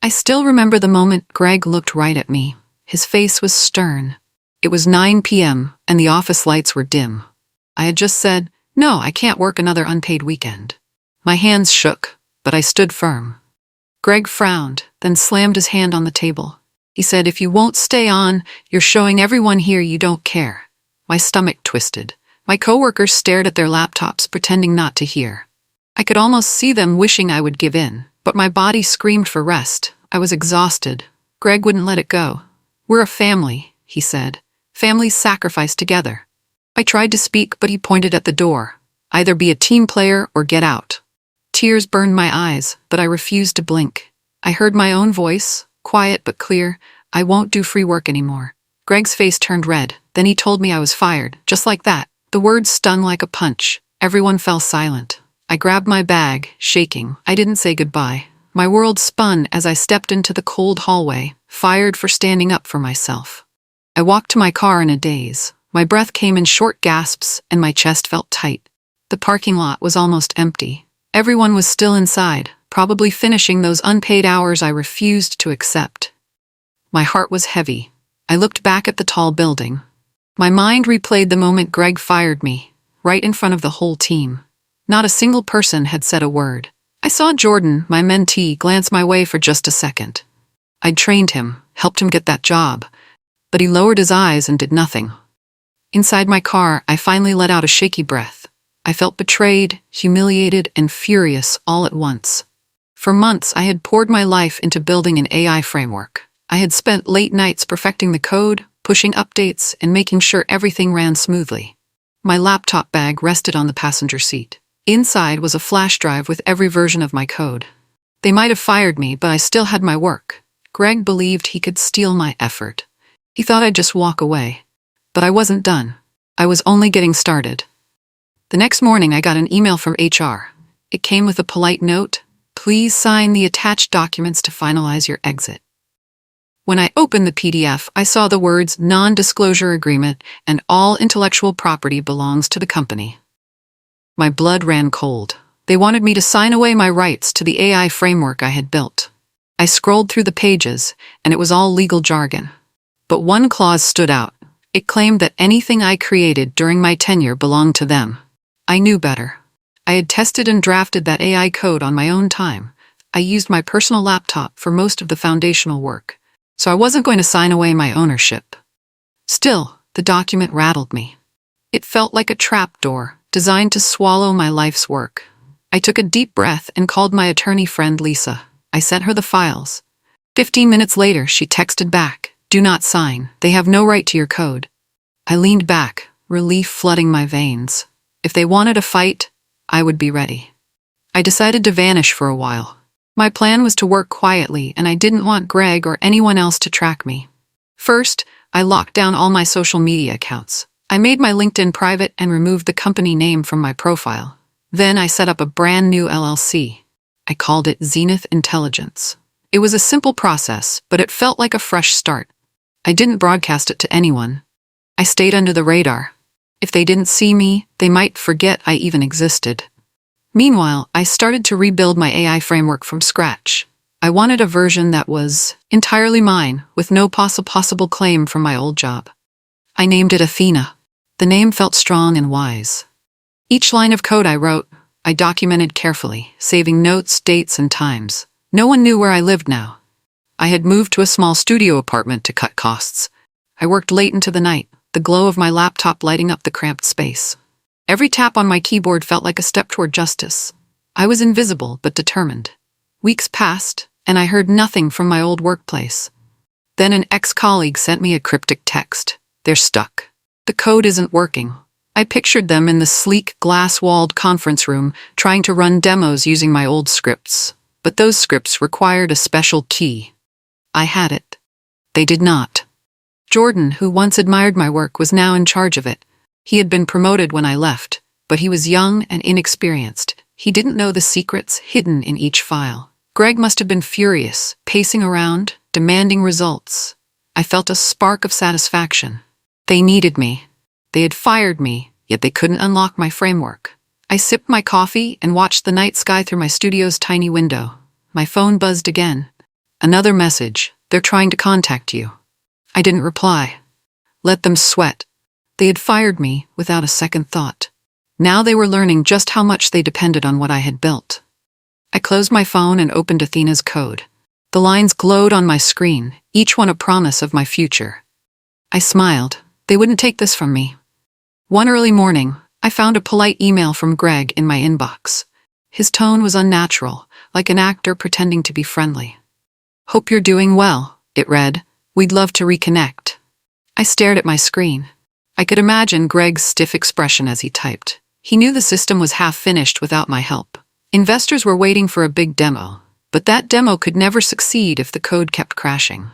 I still remember the moment Greg looked right at me. His face was stern. It was 9 p.m. and the office lights were dim. I had just said, "No, I can't work another unpaid weekend." My hands shook, but I stood firm. Greg frowned, then slammed his hand on the table. He said, "If you won't stay on, you're showing everyone here you don't care." My stomach twisted. My coworkers stared at their laptops, pretending not to hear. I could almost see them wishing I would give in, but my body screamed for rest. I was exhausted. Greg wouldn't let it go. "We're a family," he said. "Families sacrifice together." I tried to speak, but he pointed at the door. "Either be a team player or get out." Tears burned my eyes, but I refused to blink. I heard my own voice, quiet but clear. "I won't do free work anymore." Greg's face turned red. Then he told me I was fired, just like that. The words stung like a punch. Everyone fell silent. I grabbed my bag, shaking. I didn't say goodbye. My world spun as I stepped into the cold hallway, fired for standing up for myself. I walked to my car in a daze. My breath came in short gasps and my chest felt tight. The parking lot was almost empty. Everyone was still inside, probably finishing those unpaid hours I refused to accept. My heart was heavy. I looked back at the tall building. My mind replayed the moment Greg fired me, right in front of the whole team. Not a single person had said a word. I saw Jordan, my mentee, glance my way for just a second. I'd trained him, helped him get that job, but he lowered his eyes and did nothing. Inside my car, I finally let out a shaky breath. I felt betrayed, humiliated, and furious all at once. For months, I had poured my life into building an AI framework. I had spent late nights perfecting the code, pushing updates, and making sure everything ran smoothly. My laptop bag rested on the passenger seat. Inside was a flash drive with every version of my code. They might have fired me, but I still had my work. Greg believed he could steal my effort. He thought I'd just walk away. But I wasn't done. I was only getting started. The next morning, I got an email from HR. It came with a polite note: "Please sign the attached documents to finalize your exit." When I opened the PDF, I saw the words "Non-Disclosure Agreement" and "All intellectual property belongs to the company." My blood ran cold. They wanted me to sign away my rights to the AI framework I had built. I scrolled through the pages, and it was all legal jargon. But one clause stood out. It claimed that anything I created during my tenure belonged to them. I knew better. I had tested and drafted that AI code on my own time. I used my personal laptop for most of the foundational work, so I wasn't going to sign away my ownership. Still, the document rattled me. It felt like a trapdoor, designed to swallow my life's work. I took a deep breath and called my attorney friend Lisa. I sent her the files. 15 minutes later, she texted back, "Do not sign. They have no right to your code." I leaned back, relief flooding my veins. If they wanted a fight, I would be ready. I decided to vanish for a while. My plan was to work quietly, and I didn't want Greg or anyone else to track me. First, I locked down all my social media accounts. I made my LinkedIn private and removed the company name from my profile. Then I set up a brand new LLC. I called it Zenith Intelligence. It was a simple process, but it felt like a fresh start. I didn't broadcast it to anyone. I stayed under the radar. If they didn't see me, they might forget I even existed. Meanwhile, I started to rebuild my AI framework from scratch. I wanted a version that was entirely mine, with no possible claim from my old job. I named it Athena. The name felt strong and wise. Each line of code I wrote, I documented carefully, saving notes, dates, and times. No one knew where I lived now. I had moved to a small studio apartment to cut costs. I worked late into the night, the glow of my laptop lighting up the cramped space. Every tap on my keyboard felt like a step toward justice. I was invisible but determined. Weeks passed, and I heard nothing from my old workplace. Then an ex-colleague sent me a cryptic text. "They're stuck. The code isn't working." I pictured them in the sleek, glass-walled conference room, trying to run demos using my old scripts. But those scripts required a special key. I had it. They did not. Jordan, who once admired my work, was now in charge of it. He had been promoted when I left, but he was young and inexperienced. He didn't know the secrets hidden in each file. Greg must have been furious, pacing around, demanding results. I felt a spark of satisfaction. They needed me. They had fired me, yet they couldn't unlock my framework. I sipped my coffee and watched the night sky through my studio's tiny window. My phone buzzed again. Another message. They're trying to contact you. I didn't reply. Let them sweat. They had fired me without a second thought. Now they were learning just how much they depended on what I had built. I closed my phone and opened Athena's code. The lines glowed on my screen, each one a promise of my future. I smiled. They wouldn't take this from me. One early morning, I found a polite email from Greg in my inbox. His tone was unnatural, like an actor pretending to be friendly. Hope you're doing well, it read. We'd love to reconnect. I stared at my screen. I could imagine Greg's stiff expression as he typed. He knew the system was half finished without my help. Investors were waiting for a big demo, but that demo could never succeed if the code kept crashing.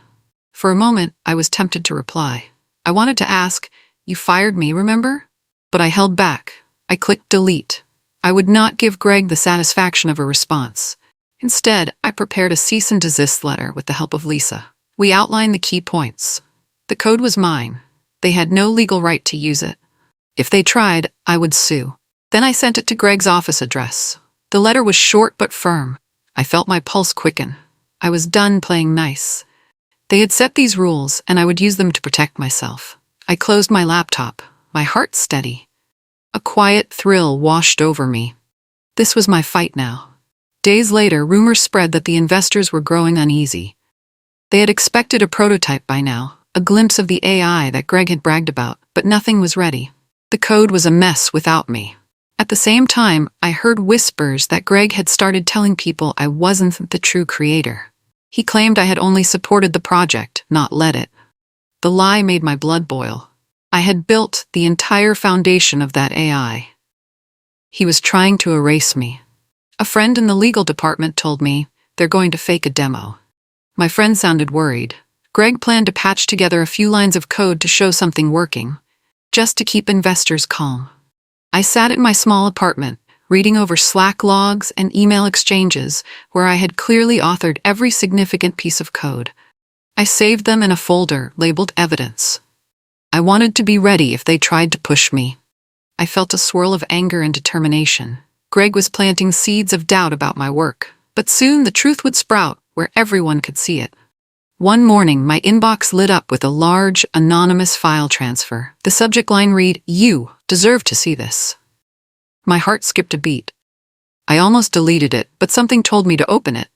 For a moment, I was tempted to reply. I wanted to ask, "You fired me, remember?" But I held back. I clicked delete. I would not give Greg the satisfaction of a response. Instead, I prepared a cease and desist letter with the help of Lisa. We outlined the key points. The code was mine. They had no legal right to use it. If they tried, I would sue. Then I sent it to Greg's office address. The letter was short but firm. I felt my pulse quicken. I was done playing nice. They had set these rules, and I would use them to protect myself. I closed my laptop, my heart steady. A quiet thrill washed over me. This was my fight now. Days later, rumors spread that the investors were growing uneasy. They had expected a prototype by now, a glimpse of the AI that Greg had bragged about, but nothing was ready. The code was a mess without me. At the same time, I heard whispers that Greg had started telling people I wasn't the true creator. He claimed I had only supported the project, not led it. The lie made my blood boil. I had built the entire foundation of that AI. He was trying to erase me. A friend in the legal department told me they're going to fake a demo. My friend sounded worried. Greg planned to patch together a few lines of code to show something working, just to keep investors calm. I sat in my small apartment, reading over Slack logs and email exchanges where I had clearly authored every significant piece of code. I saved them in a folder labeled Evidence. I wanted to be ready if they tried to push me. I felt a swirl of anger and determination. Greg was planting seeds of doubt about my work, but soon the truth would sprout where everyone could see it. One morning, my inbox lit up with a large, anonymous file transfer. The subject line read, "You deserve to see this." My heart skipped a beat. I almost deleted it, but something told me to open it.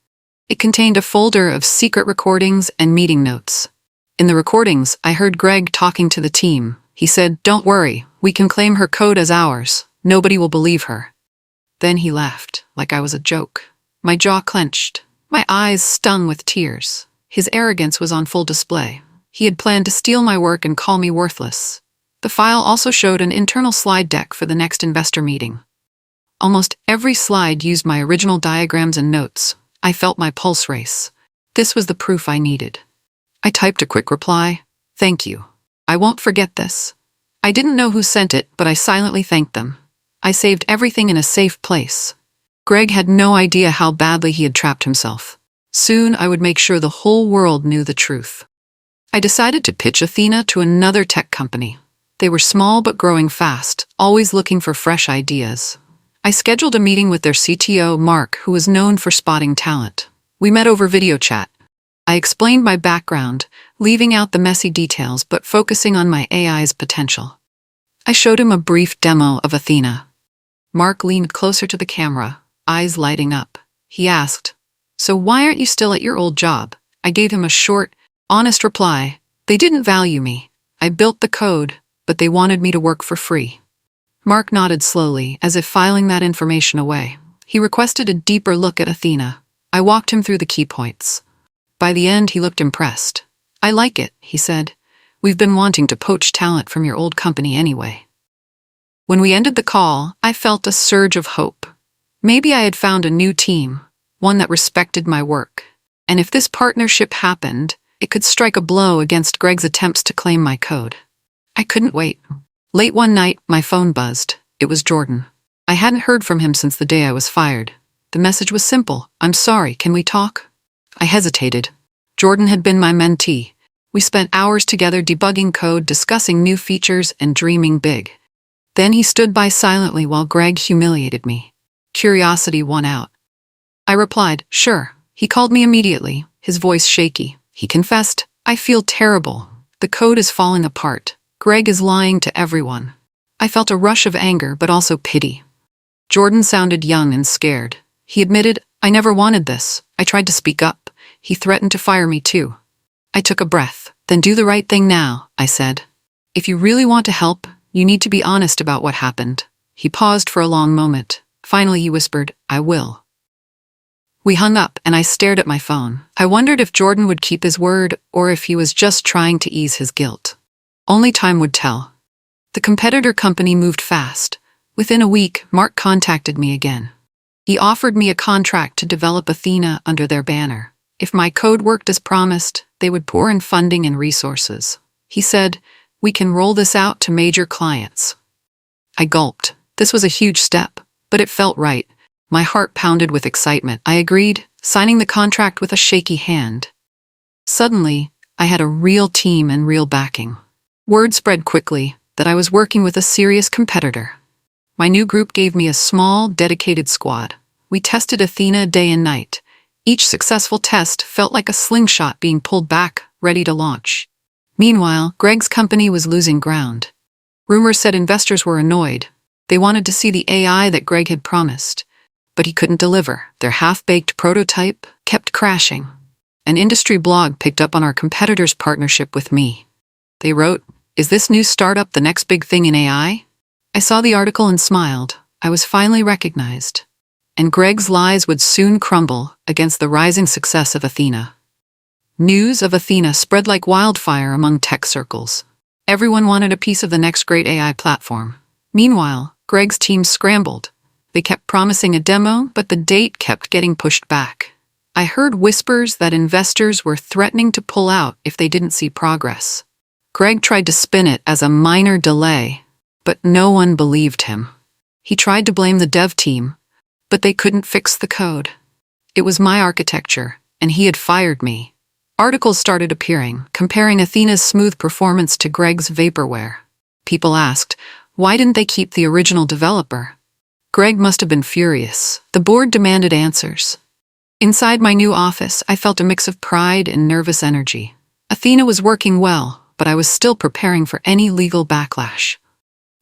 It contained a folder of secret recordings and meeting notes. In the recordings, I heard Greg talking to the team. He said, "Don't worry, we can claim her code as ours. Nobody will believe her." Then he laughed, like I was a joke. My jaw clenched. My eyes stung with tears. His arrogance was on full display. He had planned to steal my work and call me worthless. The file also showed an internal slide deck for the next investor meeting. Almost every slide used my original diagrams and notes. I felt my pulse race. This was the proof I needed. I typed a quick reply. "Thank you. I won't forget this." I didn't know who sent it, but I silently thanked them. I saved everything in a safe place. Greg had no idea how badly he had trapped himself. Soon I would make sure the whole world knew the truth. I decided to pitch Athena to another tech company. They were small but growing fast, always looking for fresh ideas. I scheduled a meeting with their CTO, Mark, who was known for spotting talent. We met over video chat. I explained my background, leaving out the messy details but focusing on my AI's potential. I showed him a brief demo of Athena. Mark leaned closer to the camera, eyes lighting up. He asked, "So why aren't you still at your old job?" I gave him a short, honest reply. "They didn't value me. I built the code, but they wanted me to work for free." Mark nodded slowly, as if filing that information away. He requested a deeper look at Athena. I walked him through the key points. By the end, he looked impressed. "I like it," he said. "We've been wanting to poach talent from your old company anyway." When we ended the call, I felt a surge of hope. Maybe I had found a new team, one that respected my work. And if this partnership happened, it could strike a blow against Greg's attempts to claim my code. I couldn't wait. Late one night, my phone buzzed. It was Jordan. I hadn't heard from him since the day I was fired. The message was simple. "I'm sorry, can we talk?" I hesitated. Jordan had been my mentee. We spent hours together debugging code, discussing new features, and dreaming big. Then he stood by silently while Greg humiliated me. Curiosity won out. I replied, "Sure." He called me immediately, his voice shaky. He confessed, "I feel terrible. The code is falling apart. Greg is lying to everyone." I felt a rush of anger, but also pity. Jordan sounded young and scared. He admitted, "I never wanted this. I tried to speak up. He threatened to fire me too." I took a breath. "Then do the right thing now," I said. "If you really want to help, you need to be honest about what happened." He paused for a long moment. Finally, he whispered, "I will." We hung up, and I stared at my phone. I wondered if Jordan would keep his word or if he was just trying to ease his guilt. Only time would tell. The competitor company moved fast. Within a week, Mark contacted me again. He offered me a contract to develop Athena under their banner. If my code worked as promised, they would pour in funding and resources. He said, "We can roll this out to major clients." I gulped. This was a huge step, but it felt right. My heart pounded with excitement. I agreed, signing the contract with a shaky hand. Suddenly, I had a real team and real backing. Word spread quickly that I was working with a serious competitor. My new group gave me a small, dedicated squad. We tested Athena day and night. Each successful test felt like a slingshot being pulled back, ready to launch. Meanwhile, Greg's company was losing ground. Rumors said investors were annoyed. They wanted to see the AI that Greg had promised. But he couldn't deliver. Their half-baked prototype kept crashing. An industry blog picked up on our competitor's partnership with me. They wrote, "Is this new startup the next big thing in AI?" I saw the article and smiled. I was finally recognized. And Greg's lies would soon crumble against the rising success of Athena. News of Athena spread like wildfire among tech circles. Everyone wanted a piece of the next great AI platform. Meanwhile, Greg's team scrambled. They kept promising a demo, but the date kept getting pushed back. I heard whispers that investors were threatening to pull out if they didn't see progress. Greg tried to spin it as a minor delay, but no one believed him. He tried to blame the dev team, but they couldn't fix the code. It was my architecture, and he had fired me. Articles started appearing, comparing Athena's smooth performance to Greg's vaporware. People asked, why didn't they keep the original developer? Greg must have been furious. The board demanded answers. Inside my new office, I felt a mix of pride and nervous energy. Athena was working well, but I was still preparing for any legal backlash.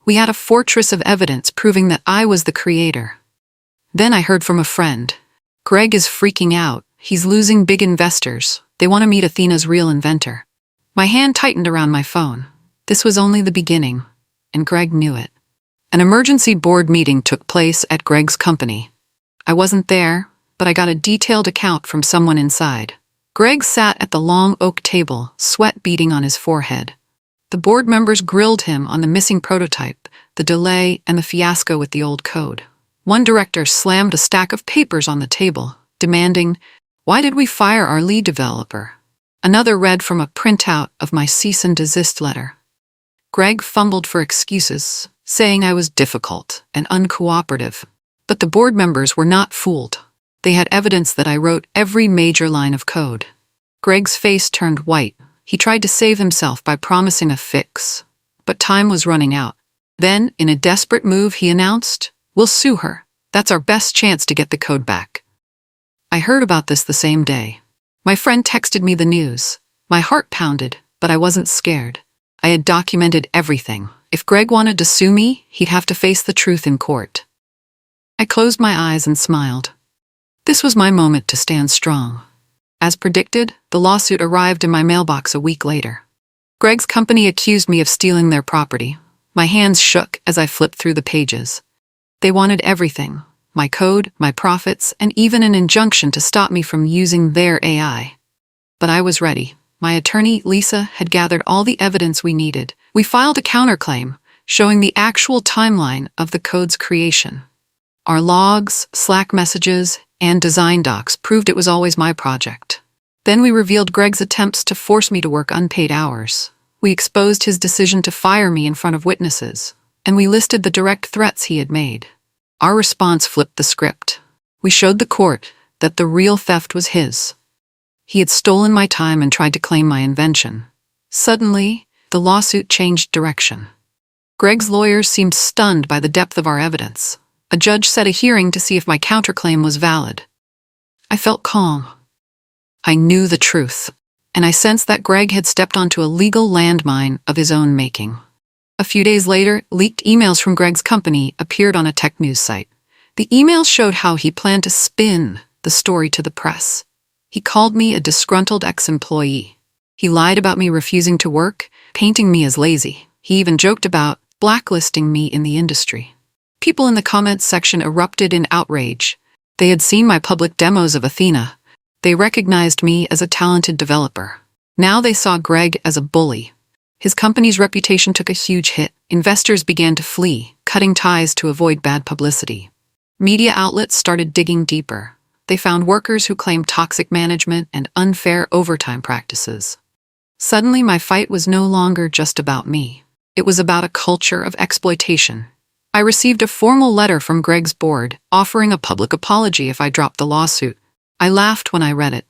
We had a fortress of evidence proving that I was the creator. Then I heard from a friend. Greg is freaking out. He's losing big investors. They want to meet Athena's real inventor. My hand tightened around my phone. This was only the beginning, and Greg knew it. An emergency board meeting took place at Greg's company. I wasn't there, but I got a detailed account from someone inside. Greg sat at the long oak table, sweat beading on his forehead. The board members grilled him on the missing prototype, the delay, and the fiasco with the old code. One director slammed a stack of papers on the table, demanding, "Why did we fire our lead developer?" Another read from a printout of my cease and desist letter. Greg fumbled for excuses, saying I was difficult and uncooperative. But the board members were not fooled. They had evidence that I wrote every major line of code. Greg's face turned white. He tried to save himself by promising a fix. But time was running out. Then, in a desperate move, he announced, "We'll sue her. That's our best chance to get the code back." I heard about this the same day. My friend texted me the news. My heart pounded, but I wasn't scared. I had documented everything. If Greg wanted to sue me, he'd have to face the truth in court. I closed my eyes and smiled. This was my moment to stand strong. As predicted, the lawsuit arrived in my mailbox a week later. Greg's company accused me of stealing their property. My hands shook as I flipped through the pages. They wanted everything: my code, my profits, and even an injunction to stop me from using their AI. But I was ready. My attorney, Lisa, had gathered all the evidence we needed. We filed a counterclaim, showing the actual timeline of the code's creation. Our logs, Slack messages, and design docs proved it was always my project. Then we revealed Greg's attempts to force me to work unpaid hours. We exposed his decision to fire me in front of witnesses, and we listed the direct threats he had made. Our response flipped the script. We showed the court that the real theft was his. He had stolen my time and tried to claim my invention. Suddenly, the lawsuit changed direction. Greg's lawyers seemed stunned by the depth of our evidence. A judge set a hearing to see if my counterclaim was valid. I felt calm. I knew the truth, and I sensed that Greg had stepped onto a legal landmine of his own making. A few days later, leaked emails from Greg's company appeared on a tech news site. The emails showed how he planned to spin the story to the press. He called me a disgruntled ex-employee. He lied about me refusing to work, painting me as lazy. He even joked about blacklisting me in the industry. People in the comments section erupted in outrage. They had seen my public demos of Athena. They recognized me as a talented developer. Now they saw Greg as a bully. His company's reputation took a huge hit. Investors began to flee, cutting ties to avoid bad publicity. Media outlets started digging deeper. They found workers who claimed toxic management and unfair overtime practices. Suddenly, my fight was no longer just about me. It was about a culture of exploitation. I received a formal letter from Greg's board offering a public apology if I dropped the lawsuit. I laughed when I read it.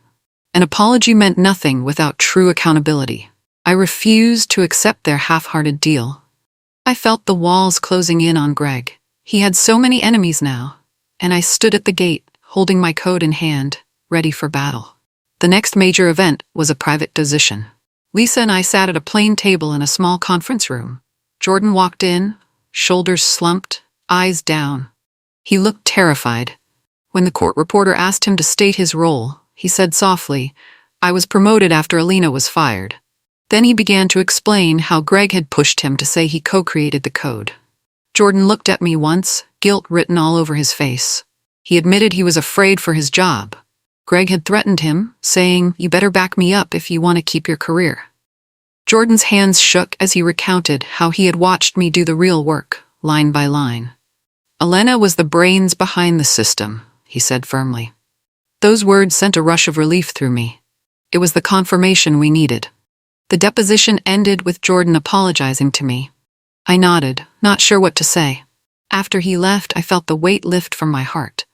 An apology meant nothing without true accountability. I refused to accept their half-hearted deal. I felt the walls closing in on Greg. He had so many enemies now, and I stood at the gate, holding my code in hand, ready for battle. The next major event was a private decision. Lisa and I sat at a plain table in a small conference room. Jordan walked in, shoulders slumped, eyes down. He looked terrified. When the court reporter asked him to state his role, he said softly, "I was promoted after Alina was fired." Then he began to explain how Greg had pushed him to say he co-created the code. Jordan looked at me once, guilt written all over his face. He admitted he was afraid for his job. Greg had threatened him, saying, "You better back me up if you want to keep your career." Jordan's hands shook as he recounted how he had watched me do the real work, line by line. "Elena was the brains behind the system," he said firmly. Those words sent a rush of relief through me. It was the confirmation we needed. The deposition ended with Jordan apologizing to me. I nodded, not sure what to say. After he left, I felt the weight lift from my heart.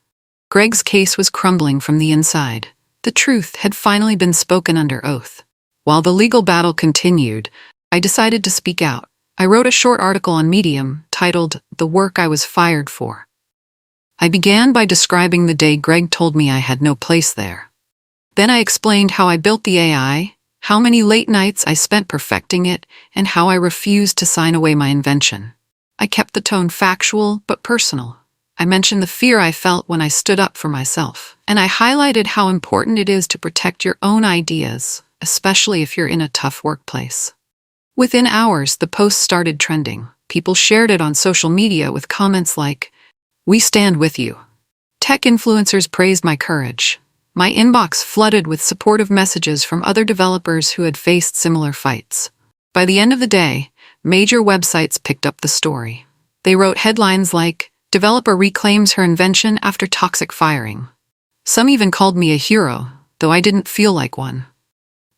Greg's case was crumbling from the inside. The truth had finally been spoken under oath. While the legal battle continued, I decided to speak out. I wrote a short article on Medium titled "The Work I Was Fired For." I began by describing the day Greg told me I had no place there. Then I explained how I built the AI, how many late nights I spent perfecting it, and how I refused to sign away my invention. I kept the tone factual but personal. I mentioned the fear I felt when I stood up for myself, and I highlighted how important it is to protect your own ideas, especially if you're in a tough workplace. Within hours, the post started trending. People shared it on social media with comments like, "We stand with you." Tech influencers praised my courage. My inbox flooded with supportive messages from other developers who had faced similar fights. By the end of the day, major websites picked up the story. They wrote headlines like, "Developer reclaims her invention after toxic firing." Some even called me a hero, though I didn't feel like one.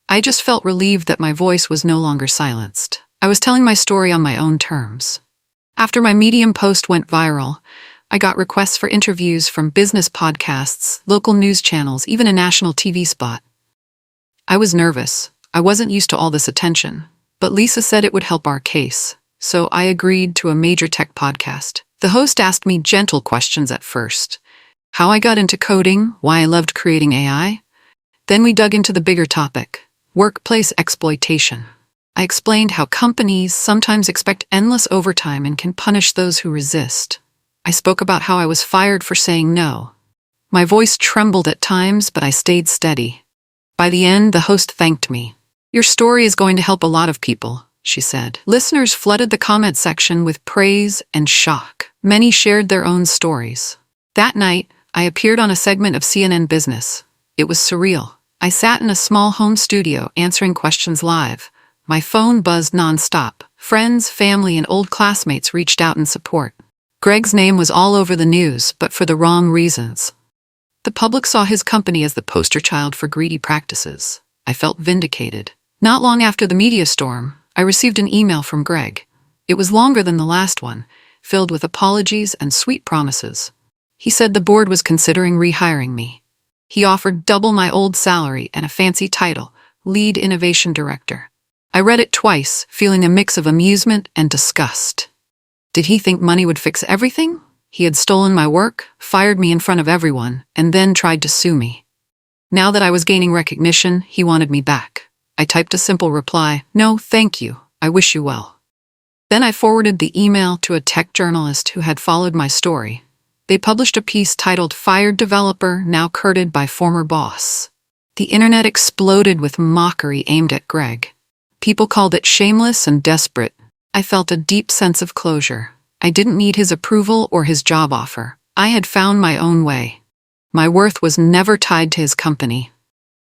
I just felt relieved that my voice was no longer silenced. I was telling my story on my own terms. After my Medium post went viral, I got requests for interviews from business podcasts, local news channels, even a national TV spot. I was nervous. I wasn't used to all this attention, but Lisa said it would help our case, so I agreed to a major tech podcast. The host asked me gentle questions at first. How I got into coding, why I loved creating AI. Then we dug into the bigger topic, workplace exploitation. I explained how companies sometimes expect endless overtime and can punish those who resist. I spoke about how I was fired for saying no. My voice trembled at times, but I stayed steady. By the end, the host thanked me. "Your story is going to help a lot of people," she said. Listeners flooded the comment section with praise and shock. Many shared their own stories. That night, I appeared on a segment of CNN Business. It was surreal. I sat in a small home studio answering questions live. My phone buzzed nonstop. Friends, family, and old classmates reached out in support. Greg's name was all over the news, but for the wrong reasons. The public saw his company as the poster child for greedy practices. I felt vindicated. Not long after the media storm, I received an email from Greg. It was longer than the last one, filled with apologies and sweet promises. He said the board was considering rehiring me. He offered double my old salary and a fancy title, Lead Innovation Director. I read it twice, feeling a mix of amusement and disgust. Did he think money would fix everything? He had stolen my work, fired me in front of everyone, and then tried to sue me. Now that I was gaining recognition, he wanted me back. I typed a simple reply, "No, thank you. I wish you well." Then I forwarded the email to a tech journalist who had followed my story. They published a piece titled "Fired Developer Now Courted by Former Boss." The internet exploded with mockery aimed at Greg. People called it shameless and desperate. I felt a deep sense of closure. I didn't need his approval or his job offer. I had found my own way. My worth was never tied to his company.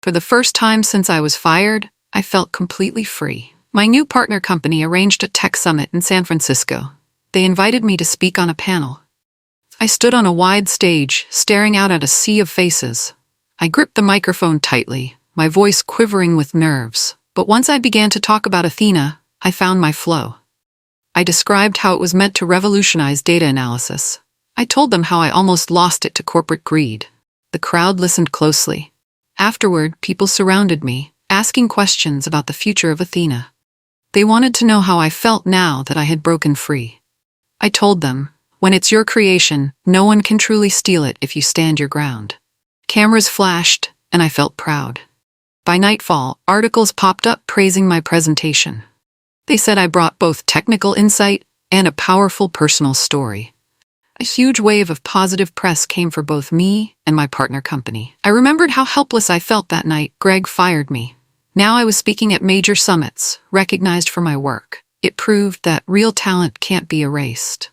For the first time since I was fired, I felt completely free. My new partner company arranged a tech summit in San Francisco. They invited me to speak on a panel. I stood on a wide stage, staring out at a sea of faces. I gripped the microphone tightly, my voice quivering with nerves. But once I began to talk about Athena, I found my flow. I described how it was meant to revolutionize data analysis. I told them how I almost lost it to corporate greed. The crowd listened closely. Afterward, people surrounded me, asking questions about the future of Athena. They wanted to know how I felt now that I had broken free. I told them, when it's your creation, no one can truly steal it if you stand your ground. Cameras flashed, and I felt proud. By nightfall, articles popped up praising my presentation. They said I brought both technical insight and a powerful personal story. A huge wave of positive press came for both me and my partner company. I remembered how helpless I felt that night Greg fired me. Now I was speaking at major summits, recognized for my work. It proved that real talent can't be erased.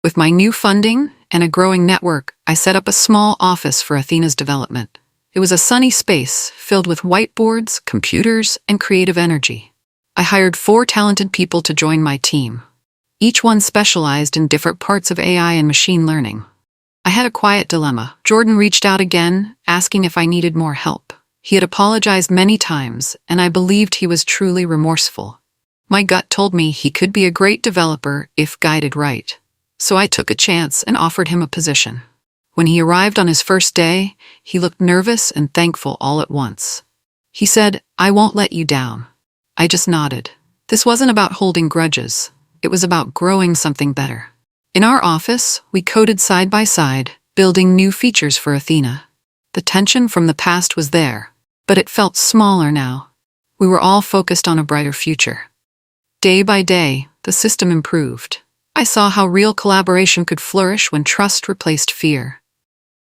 With my new funding and a growing network, I set up a small office for Athena's development. It was a sunny space filled with whiteboards, computers, and creative energy. I hired 4 talented people to join my team. Each one specialized in different parts of AI and machine learning. I had a quiet dilemma. Jordan reached out again, asking if I needed more help. He had apologized many times, and I believed he was truly remorseful. My gut told me he could be a great developer if guided right. So I took a chance and offered him a position. When he arrived on his first day, he looked nervous and thankful all at once. He said, "I won't let you down." I just nodded. This wasn't about holding grudges. It was about growing something better. In our office, we coded side by side, building new features for Athena. The tension from the past was there, but it felt smaller now. We were all focused on a brighter future. Day by day, the system improved. I saw how real collaboration could flourish when trust replaced fear.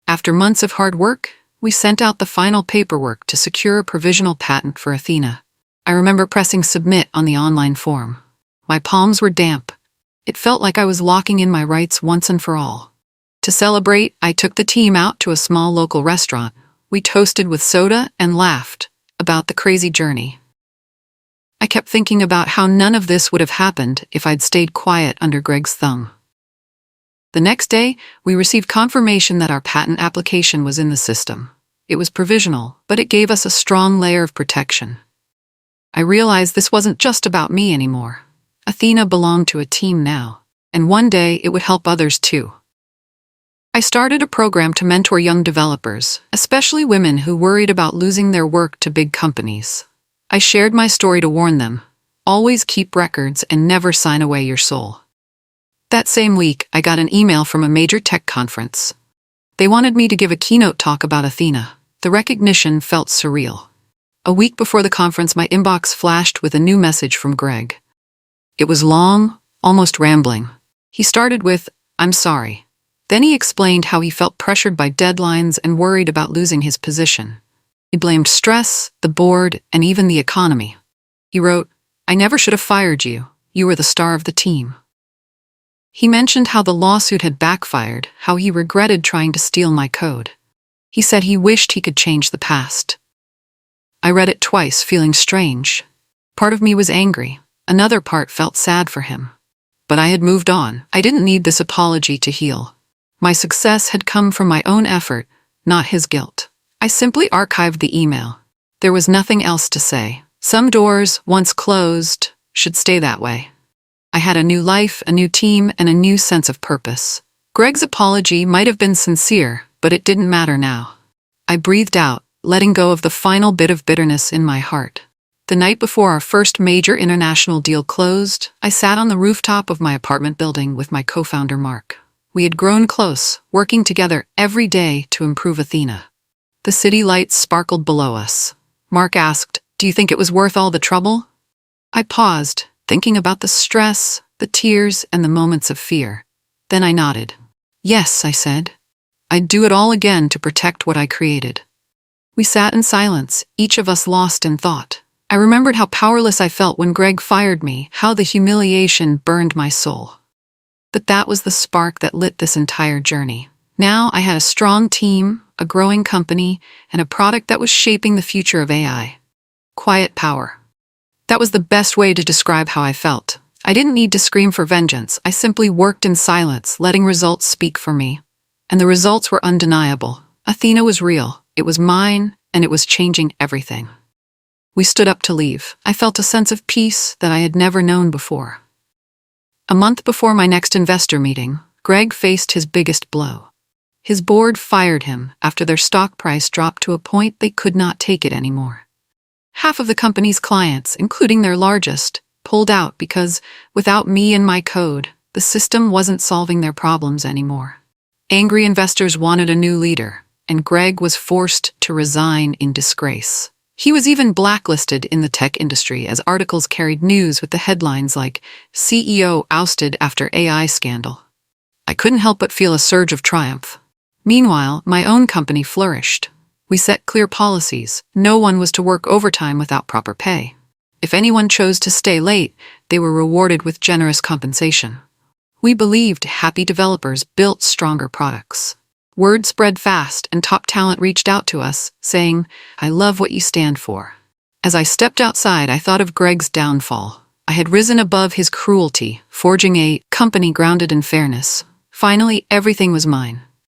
After months of hard work, we sent out the final paperwork to secure a provisional patent for Athena. I remember pressing submit on the online form. My palms were damp. It felt like I was locking in my rights once and for all. To celebrate, I took the team out to a small local restaurant. We toasted with soda and laughed about the crazy journey. I kept thinking about how none of this would have happened if I'd stayed quiet under Greg's thumb. The next day, we received confirmation that our patent application was in the system. It was provisional, but it gave us a strong layer of protection. I realized this wasn't just about me anymore. Athena belonged to a team now, and one day it would help others too. I started a program to mentor young developers, especially women who worried about losing their work to big companies. I shared my story to warn them, always keep records and never sign away your soul. That same week, I got an email from a major tech conference. They wanted me to give a keynote talk about Athena. The recognition felt surreal. A week before the conference, my inbox flashed with a new message from Greg. It was long, almost rambling. He started with, "I'm sorry." Then he explained how he felt pressured by deadlines and worried about losing his position. He blamed stress, the board, and even the economy. He wrote, "I never should have fired you. You were the star of the team." He mentioned how the lawsuit had backfired, how he regretted trying to steal my code. He said he wished he could change the past. I read it twice, feeling strange. Part of me was angry. Another part felt sad for him. But I had moved on. I didn't need this apology to heal. My success had come from my own effort, not his guilt. I simply archived the email. There was nothing else to say. Some doors, once closed, should stay that way. I had a new life, a new team, and a new sense of purpose. Greg's apology might have been sincere, but it didn't matter now. I breathed out, letting go of the final bit of bitterness in my heart. The night before our first major international deal closed, I sat on the rooftop of my apartment building with my co-founder Mark. We had grown close, working together every day to improve Athena. The city lights sparkled below us. Mark asked, "Do you think it was worth all the trouble?" I paused, thinking about the stress, the tears, and the moments of fear. Then I nodded. "Yes," I said. "I'd do it all again to protect what I created." We sat in silence, each of us lost in thought. I remembered how powerless I felt when Greg fired me, how the humiliation burned my soul. But that was the spark that lit this entire journey. Now I had a strong team, a growing company, and a product that was shaping the future of AI. Quiet power. That was the best way to describe how I felt. I didn't need to scream for vengeance. I simply worked in silence, letting results speak for me. And the results were undeniable. Athena was real. It was mine, and it was changing everything. We stood up to leave. I felt a sense of peace that I had never known before. A month before my next investor meeting, Greg faced his biggest blow. His board fired him after their stock price dropped to a point they could not take it anymore. Half of the company's clients, including their largest, pulled out because, without me and my code, the system wasn't solving their problems anymore. Angry investors wanted a new leader, and Greg was forced to resign in disgrace. He was even blacklisted in the tech industry as articles carried news with the headlines like, "CEO ousted after AI scandal." I couldn't help but feel a surge of triumph. Meanwhile, my own company flourished. We set clear policies. No one was to work overtime without proper pay. If anyone chose to stay late, they were rewarded with generous compensation. We believed happy developers built stronger products. Word spread fast, and top talent reached out to us, saying, "I love what you stand for." As I stepped outside, I thought of Greg's downfall. I had risen above his cruelty, forging a company grounded in fairness. Finally, everything was mine.